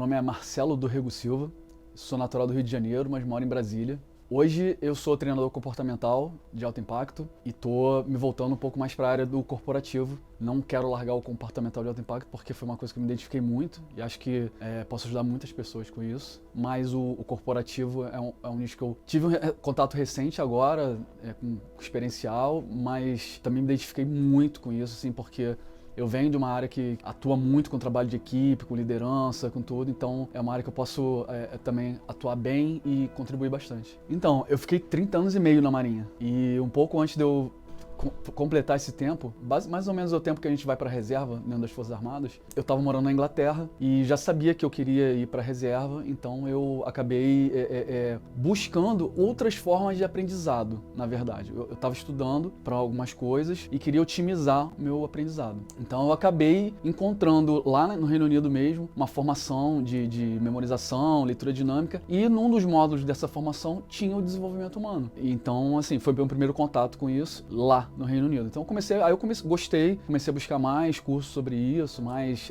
nome é Marcelo Dorrego Silva, sou natural do Rio de Janeiro, mas moro em Brasília. Hoje eu sou treinador comportamental de alto impacto e estou me voltando um pouco mais para a área do corporativo. Não quero largar o comportamental de alto impacto porque foi uma coisa que eu me identifiquei muito e acho que posso ajudar muitas pessoas com isso. Mas o corporativo é um nicho que eu tive um contato recente agora, com experiencial, mas também me identifiquei muito com isso, assim, porque eu venho de uma área que atua muito com trabalho de equipe, com liderança, com tudo, então é uma área que eu posso também atuar bem e contribuir bastante. Então, eu fiquei 30 anos e meio na Marinha e um pouco antes de eu completar esse tempo, mais ou menos o tempo que a gente vai para a reserva dentro das Forças Armadas, eu estava morando na Inglaterra e já sabia que eu queria ir para a reserva, então eu acabei buscando outras formas de aprendizado, na verdade. Eu estava estudando para algumas coisas e queria otimizar o meu aprendizado. Então eu acabei encontrando lá no Reino Unido mesmo uma formação de memorização, leitura dinâmica, e num dos módulos dessa formação tinha o desenvolvimento humano. Então, assim, foi meu primeiro contato com isso lá no Reino Unido. Então gostei, comecei a buscar mais cursos sobre isso, mais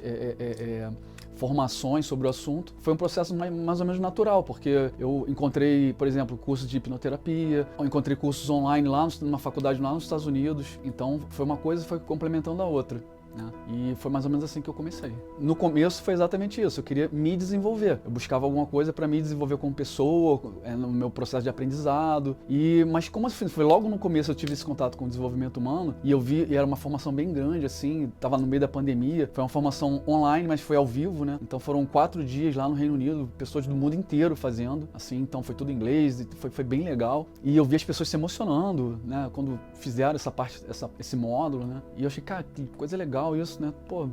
formações sobre o assunto. Foi um processo mais ou menos natural, porque eu encontrei, por exemplo, cursos de hipnoterapia, eu encontrei cursos online lá numa faculdade lá nos Estados Unidos. Então foi uma coisa foi complementando a outra. E foi mais ou menos assim que eu comecei. No começo foi exatamente isso, eu queria me desenvolver. Eu buscava alguma coisa para me desenvolver como pessoa, no meu processo de aprendizado. Mas como assim, foi logo no começo eu tive esse contato com o desenvolvimento humano e eu vi, e era uma formação bem grande, assim, tava no meio da pandemia, foi uma formação online, mas foi ao vivo, né? Então foram 4 dias lá no Reino Unido, pessoas do mundo inteiro fazendo, assim, então foi tudo em inglês, e foi bem legal. E eu vi as pessoas se emocionando, né, quando fizeram esse módulo, né? E eu achei, cara, que coisa legal isso, né? Pô,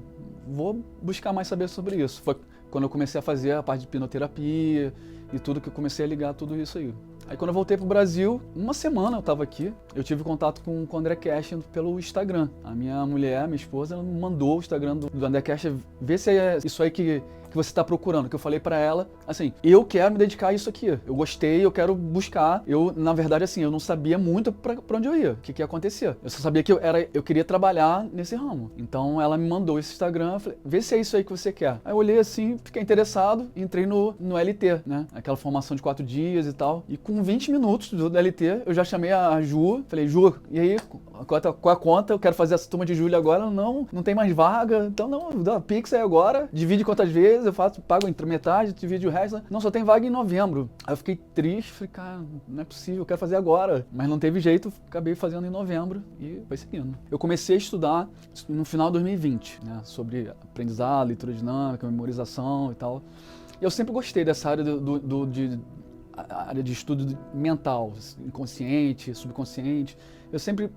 vou buscar mais saber sobre isso. Foi quando eu comecei a fazer a parte de hipnoterapia e tudo, que eu comecei a ligar tudo isso aí. Aí quando eu voltei pro Brasil, uma semana eu tava aqui, eu tive contato com o André Cash pelo Instagram. A minha mulher, minha esposa, ela me mandou o Instagram do André Cash, ver se é isso aí que você está procurando, que eu falei pra ela, assim, eu quero me dedicar a isso aqui, eu gostei, eu quero buscar, na verdade, assim, eu não sabia muito pra onde eu ia, o que ia acontecer, eu só sabia que eu queria trabalhar nesse ramo, então ela me mandou esse Instagram, eu falei, vê se é isso aí que você quer. Aí eu olhei assim, fiquei interessado, entrei no LT, né, aquela formação de 4 dias e tal, e com 20 minutos do LT, eu já chamei a Ju, falei, Ju, e aí, qual a conta? Eu quero fazer essa turma de julho agora, não tem mais vaga, então não, dá Pix aí agora, divide quantas vezes, eu pago entre metade, divide o resto, não, só tem vaga em novembro. Aí eu fiquei triste, falei, cara, não é possível, eu quero fazer agora. Mas não teve jeito, acabei fazendo em novembro e foi seguindo. Eu comecei a estudar no final de 2020, né, sobre aprendizado, leitura dinâmica, memorização e tal. E eu sempre gostei dessa área a área de estudo mental, inconsciente, subconsciente. Eu sempre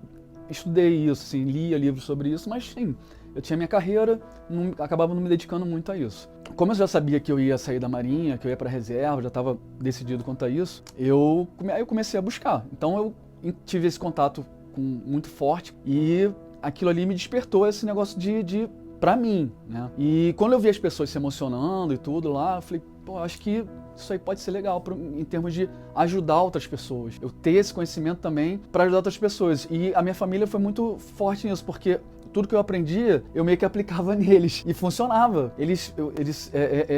estudei isso, assim, lia livros sobre isso, mas sim, eu tinha minha carreira, acabava não me dedicando muito a isso. Como eu já sabia que eu ia sair da Marinha, que eu ia para a reserva, já estava decidido quanto a isso, aí eu comecei a buscar. Então eu tive esse contato muito forte e aquilo ali me despertou esse negócio pra mim, né? E quando eu vi as pessoas se emocionando e tudo lá, eu falei, pô, acho que isso aí pode ser legal em termos de ajudar outras pessoas. Eu ter esse conhecimento também para ajudar outras pessoas. E a minha família foi muito forte nisso, porque tudo que eu aprendia, eu meio que aplicava neles. E funcionava. Eles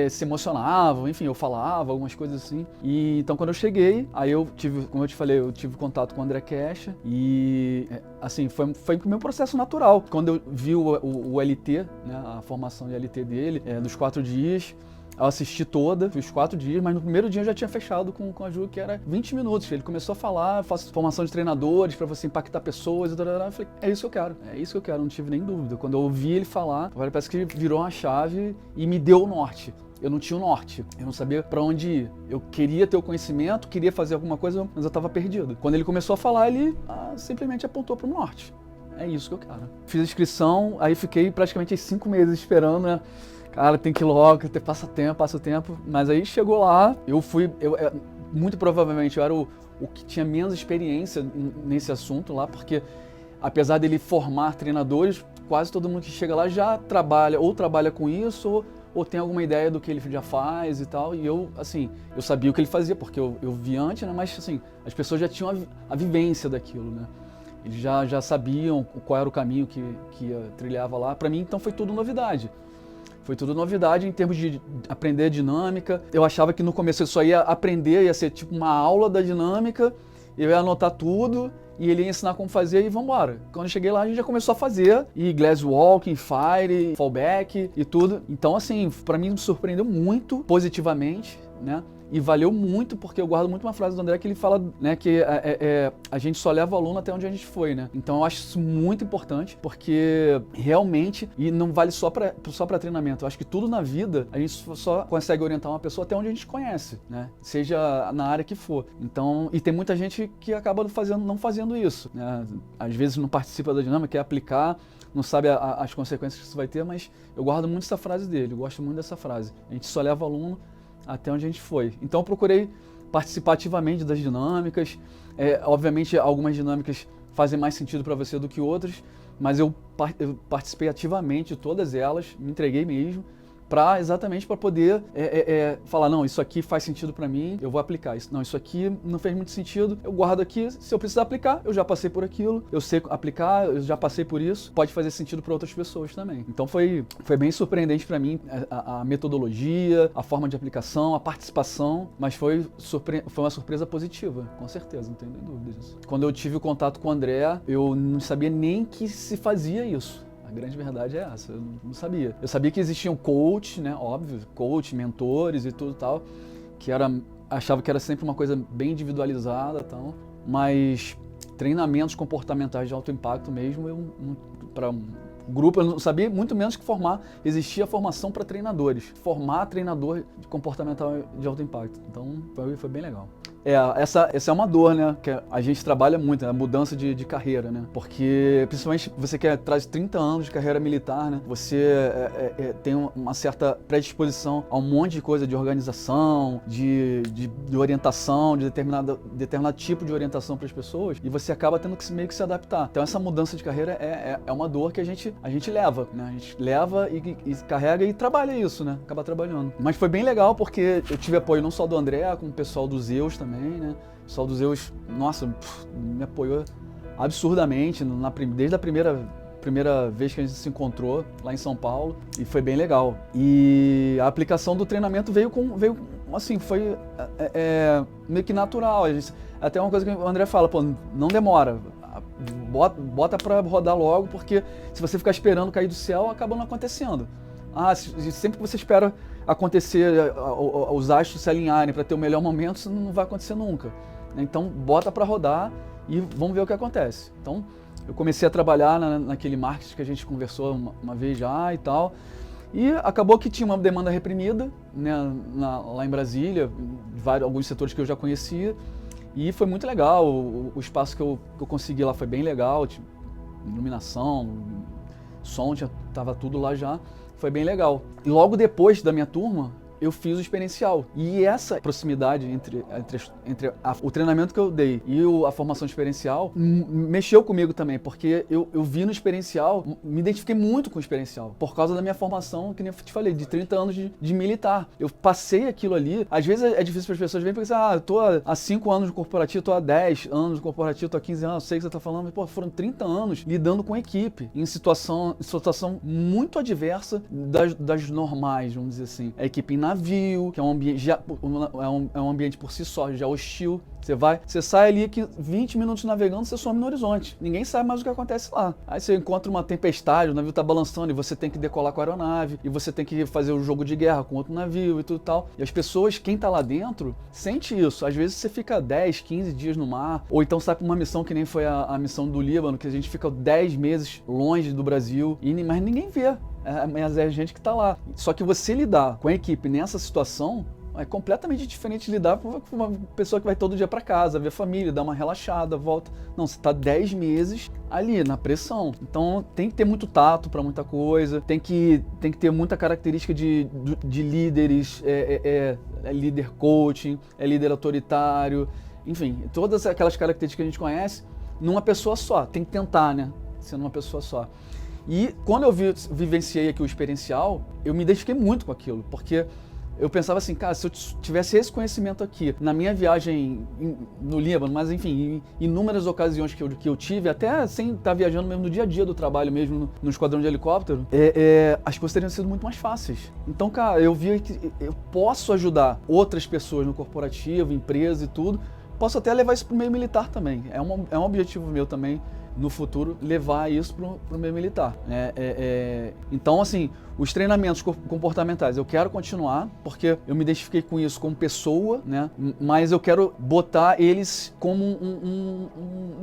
se emocionavam, enfim, eu falava algumas coisas assim. E então quando eu cheguei, aí eu tive, como eu te falei, eu tive contato com o André Cash. E assim, foi o meu processo natural. Quando eu vi o LT, né, a formação de LT dele, dos 4 dias, eu assisti toda, fiz 4 dias, mas no primeiro dia eu já tinha fechado com a Ju, que era 20 minutos. Ele começou a falar, faço formação de treinadores para você impactar pessoas e tal. Eu falei, é isso que eu quero, não tive nem dúvida. Quando eu ouvi ele falar, parece que ele virou uma chave e me deu o norte. Eu não tinha o norte, eu não sabia para onde ir. Eu queria ter o conhecimento, queria fazer alguma coisa, mas eu estava perdido. Quando ele começou a falar, ele simplesmente apontou para o norte. É isso que eu quero. Fiz a inscrição, aí fiquei praticamente 5 meses esperando, né? Cara, tem que ir logo, passa o tempo. Mas aí chegou lá, muito provavelmente eu era o que tinha menos experiência nesse assunto lá, porque apesar dele formar treinadores, quase todo mundo que chega lá já trabalha com isso, ou tem alguma ideia do que ele já faz e tal. E eu, assim, eu sabia o que ele fazia, porque eu vi antes, né? Mas assim, as pessoas já tinham a vivência daquilo, né? Eles já sabiam qual era o caminho que trilhava lá. Para mim, então, foi tudo novidade. Foi tudo novidade em termos de aprender dinâmica. Eu achava que no começo eu só ia aprender, ia ser tipo uma aula da dinâmica, eu ia anotar tudo e ele ia ensinar como fazer e vambora. Quando eu cheguei lá, a gente já começou a fazer, e glass walking, fire, fallback e tudo. Então, assim, pra mim me surpreendeu muito positivamente, né? E valeu muito, porque eu guardo muito uma frase do André que ele fala, né, que a gente só leva o aluno até onde a gente foi, né? Então eu acho isso muito importante, porque realmente, e não vale só pra treinamento, eu acho que tudo na vida, a gente só consegue orientar uma pessoa até onde a gente conhece, né? Seja na área que for. Então, e tem muita gente que acaba não fazendo isso, né? Às vezes não participa da dinâmica, quer aplicar, não sabe as consequências que isso vai ter, mas eu guardo muito essa frase dele, eu gosto muito dessa frase. A gente só leva o aluno até onde a gente foi. Então eu procurei participar ativamente das dinâmicas. Obviamente algumas dinâmicas fazem mais sentido para você do que outras, mas eu participei ativamente de todas elas, me entreguei mesmo, exatamente para poder falar, não, isso aqui faz sentido para mim, eu vou aplicar isso. Não, isso aqui não fez muito sentido, eu guardo aqui, se eu precisar aplicar, eu já passei por aquilo, eu sei aplicar, eu já passei por isso, pode fazer sentido para outras pessoas também. Então foi bem surpreendente para mim a metodologia, a forma de aplicação, a participação, mas foi uma surpresa positiva, com certeza, não tenho nem dúvidas disso. Quando eu tive o contato com o André, eu não sabia nem que se fazia isso. A grande verdade é essa, eu não sabia. Eu sabia que existiam coach, né, óbvio, coach, mentores e tudo tal, achava que era sempre uma coisa bem individualizada e tal, mas treinamentos comportamentais de alto impacto mesmo, para um grupo, eu não sabia muito menos que existia formação para treinadores, formar treinador de comportamental de alto impacto, então foi bem legal. Essa é uma dor, né, que a gente trabalha muito, a mudança de carreira, né, porque principalmente você que traz 30 anos de carreira militar, né, você tem uma certa predisposição a um monte de coisa de organização, de orientação, de determinado tipo de orientação para as pessoas, e você acaba tendo que meio que se adaptar. Então essa mudança de carreira é uma dor que a gente leva, né, a gente leva e carrega e trabalha isso, né, acaba trabalhando. Mas foi bem legal porque eu tive apoio não só do André, como o pessoal do Zeus também, né? O pessoal do Zeus, nossa, me apoiou absurdamente desde a primeira vez que a gente se encontrou lá em São Paulo, e foi bem legal. E a aplicação do treinamento veio assim, foi meio que natural. Até uma coisa que o André fala, pô, não demora, bota pra rodar logo, porque se você ficar esperando cair do céu, acaba não acontecendo. Sempre que você espera acontecer, os astros se alinharem para ter o melhor momento, isso não vai acontecer nunca. Então, bota para rodar e vamos ver o que acontece. Então, eu comecei a trabalhar naquele marketing que a gente conversou uma vez já e tal, e acabou que tinha uma demanda reprimida, né, lá em Brasília, alguns setores que eu já conhecia, e foi muito legal. O espaço que eu consegui lá foi bem legal, tipo, iluminação, som, tava tudo lá já. Foi bem legal. E logo depois da minha turma, eu fiz o experiencial. E essa proximidade entre o treinamento que eu dei e a formação experiencial mexeu comigo também, porque eu vi no experiencial, me identifiquei muito com o experiencial, por causa da minha formação, que nem eu te falei, de 30 anos de militar. Eu passei aquilo ali, às vezes é difícil para as pessoas verem, porque eu tô há 5 anos no corporativo, tô há 10 anos no corporativo, tô há 15 anos, sei que você tá falando, mas pô, foram 30 anos lidando com equipe, em situação muito adversa das normais, vamos dizer assim. A equipe em navio, que é um ambiente, é um ambiente por si só, já hostil. Você sai ali 20 minutos navegando, você some no horizonte. Ninguém sabe mais o que acontece lá. Aí você encontra uma tempestade, o navio tá balançando e você tem que decolar com a aeronave, e você tem que fazer o jogo de guerra com outro navio e tudo tal. E as pessoas, quem tá lá dentro, sente isso. Às vezes você fica 10, 15 dias no mar, ou então sai pra uma missão que nem foi a missão do Líbano, que a gente fica 10 meses longe do Brasil, mas ninguém vê. Mas é a gente que tá lá. Só que você lidar com a equipe nessa situação é completamente diferente de lidar com uma pessoa que vai todo dia para casa, ver a família, dar uma relaxada, volta. Não, você tá 10 meses ali, na pressão. Então tem que ter muito tato para muita coisa, tem que ter muita característica de líderes, líder coaching, líder autoritário, enfim, todas aquelas características que a gente conhece numa pessoa só. Tem que tentar, né? Sendo uma pessoa só. E quando eu vivenciei aqui o experiencial, eu me identifiquei muito com aquilo, porque eu pensava assim, cara, se eu tivesse esse conhecimento aqui na minha viagem no Líbano, mas enfim, em inúmeras ocasiões que eu tive, até sem estar viajando mesmo no dia a dia do trabalho mesmo, no esquadrão de helicóptero, as coisas teriam sido muito mais fáceis. Então, cara, eu vi que eu posso ajudar outras pessoas no corporativo, empresa e tudo, posso até levar isso para o meio militar também. É um objetivo meu também, no futuro, levar isso para o meio militar. Então, assim, os treinamentos comportamentais eu quero continuar, porque eu me identifiquei com isso como pessoa, né? Mas eu quero botar eles como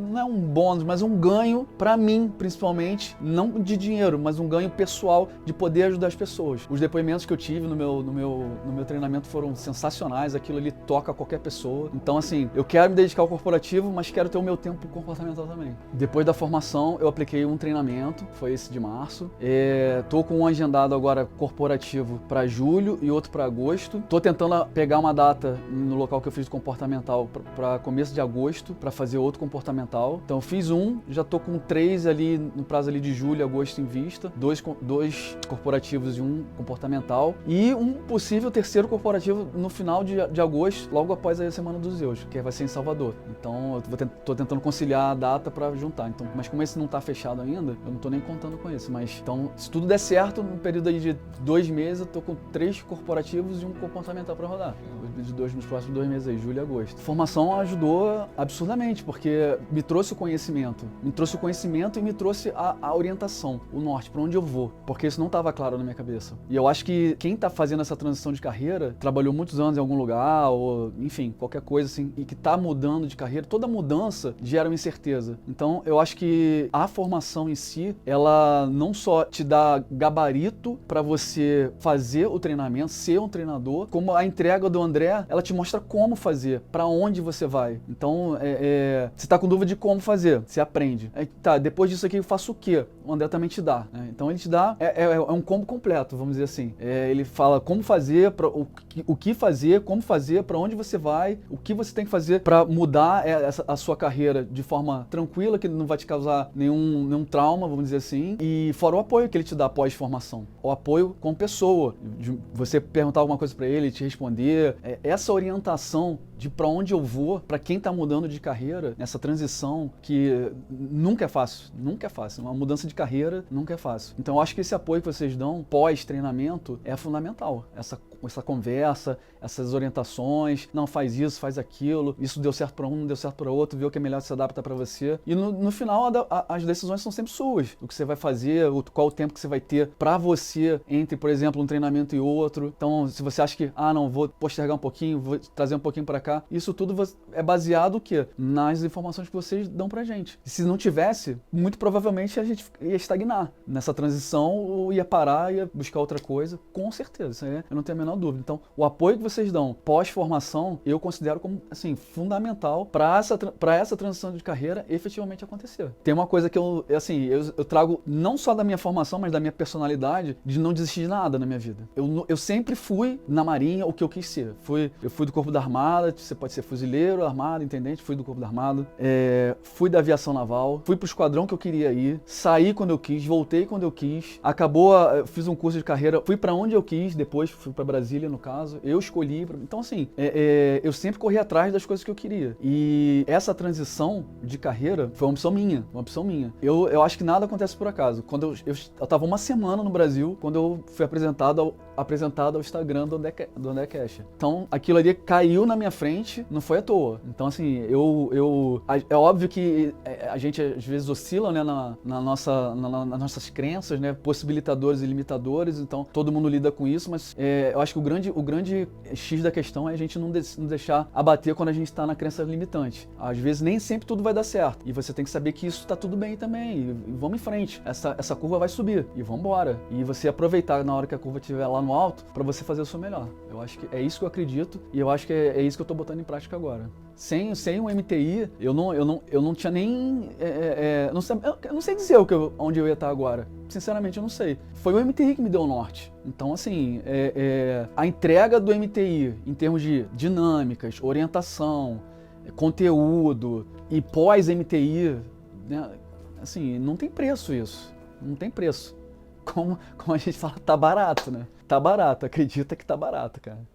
não é um bônus, mas um ganho para mim, principalmente, não de dinheiro, mas um ganho pessoal de poder ajudar as pessoas. Os depoimentos que eu tive no meu treinamento foram sensacionais, aquilo ali toca qualquer pessoa. Então, assim, eu quero me dedicar ao corporativo, mas quero ter o meu tempo comportamental também. Depois da formação, eu apliquei um treinamento, foi esse de março. Tô com um agendado agora corporativo para julho e outro para agosto. Tô tentando pegar uma data no local que eu fiz comportamental para começo de agosto, para fazer outro comportamental. Então eu fiz já tô com 3 ali no prazo ali de julho e agosto em vista, dois corporativos e um comportamental, e um possível terceiro corporativo no final de agosto, logo após a Semana dos Zeus, que vai ser em Salvador. Então eu tô tentando conciliar a data para juntar. Então, mas como esse não tá fechado ainda, eu não tô nem contando com isso. Mas então, se tudo der certo, no período aí de 2 meses, eu tô com 3 corporativos e um comportamental para rodar. Nos próximos 2 meses aí, julho e agosto. A formação ajudou absurdamente, porque me trouxe o conhecimento. Me trouxe o conhecimento e me trouxe a orientação, o norte, para onde eu vou. Porque isso não estava claro na minha cabeça. E eu acho que quem tá fazendo essa transição de carreira, trabalhou muitos anos em algum lugar, ou enfim, qualquer coisa assim, e que tá mudando de carreira, toda mudança gera uma incerteza. Então, eu acho que a formação em si, ela não só te dá gabarito para você fazer o treinamento, ser um treinador, como a entrega do André, ela te mostra como fazer, para onde você vai. Então, você tá com dúvida de como fazer, você aprende. Tá, depois disso aqui eu faço o quê? O André também te dá, né? Então ele te dá, é um combo completo, vamos dizer assim. Ele fala como fazer, o que fazer, como fazer, para onde você vai, o que você tem que fazer para mudar a sua carreira de forma tranquila, que não vai te causar nenhum trauma, vamos dizer assim. E fora o apoio que ele te dá pós-formação. O apoio com pessoa, de você perguntar alguma coisa para ele, te responder. Essa orientação de para onde eu vou, para quem está mudando de carreira, nessa transição que nunca é fácil, nunca é fácil. Uma mudança de carreira nunca é fácil. Então eu acho que esse apoio que vocês dão pós-treinamento é fundamental. Essa conversa, essas orientações, não faz isso, faz aquilo, isso deu certo para um, não deu certo para outro, vê o que é melhor se adapta para você. E no final as decisões são sempre suas. O que você vai fazer, qual o tempo que você vai ter para você entre, por exemplo, um treinamento e outro. Então, se você acha que, não, vou postergar um pouquinho, vou trazer um pouquinho para cá, isso tudo é baseado o quê? Nas informações que vocês dão pra gente. E se não tivesse, muito provavelmente a gente ia estagnar nessa transição, ou ia parar, ia buscar outra coisa, com certeza. Isso aí eu não tenho a menor dúvida. Então, o apoio que vocês dão pós-formação, eu considero como, assim, fundamental para essa transição de carreira efetivamente acontecer. Tem uma coisa que eu trago não só da minha formação, mas da minha personalidade, de não desistir de nada na minha vida. Eu sempre fui na Marinha o que eu quis ser. Eu fui do Corpo da Armada, você pode ser fuzileiro, armado, intendente, fui do Corpo da Armada, fui da aviação naval, fui pro esquadrão que eu queria ir, saí quando eu quis, voltei quando eu quis, fiz um curso de carreira, fui para onde eu quis, depois fui para Brasília, no caso, eu escolhi. Então, assim, eu sempre corri atrás das coisas que eu queria. E essa transição de carreira foi uma opção minha, Eu acho que nada acontece por acaso. Quando eu tava uma semana no Brasil, quando eu fui apresentado ao Instagram do André Kesha. Então, aquilo ali caiu na minha frente, não foi à toa. Então, assim, é óbvio que a gente às vezes oscila, né, nas nossas crenças, né, possibilitadores e limitadores, então todo mundo lida com isso, mas eu acho que o grande X da questão é a gente não deixar abater quando a gente está na crença limitante. Às vezes nem sempre tudo vai dar certo, e você tem que saber que isso está tudo bem também, e vamos em frente. Essa curva vai subir, e vamos embora. E você aproveitar na hora que a curva estiver lá no alto, para você fazer o seu melhor. Eu acho que é isso que eu acredito, e eu acho que é isso que eu tô botando em prática agora. Sem um MTI, eu não tinha nem... eu não sei dizer onde eu ia estar agora. Sinceramente, eu não sei. Foi o MTI que me deu o norte. Então, assim, a entrega do MTI, em termos de dinâmicas, orientação, conteúdo e pós-MTI, né, assim, não tem preço isso. Não tem preço. Como a gente fala, tá barato, né? tá barato, acredita que tá barato, cara.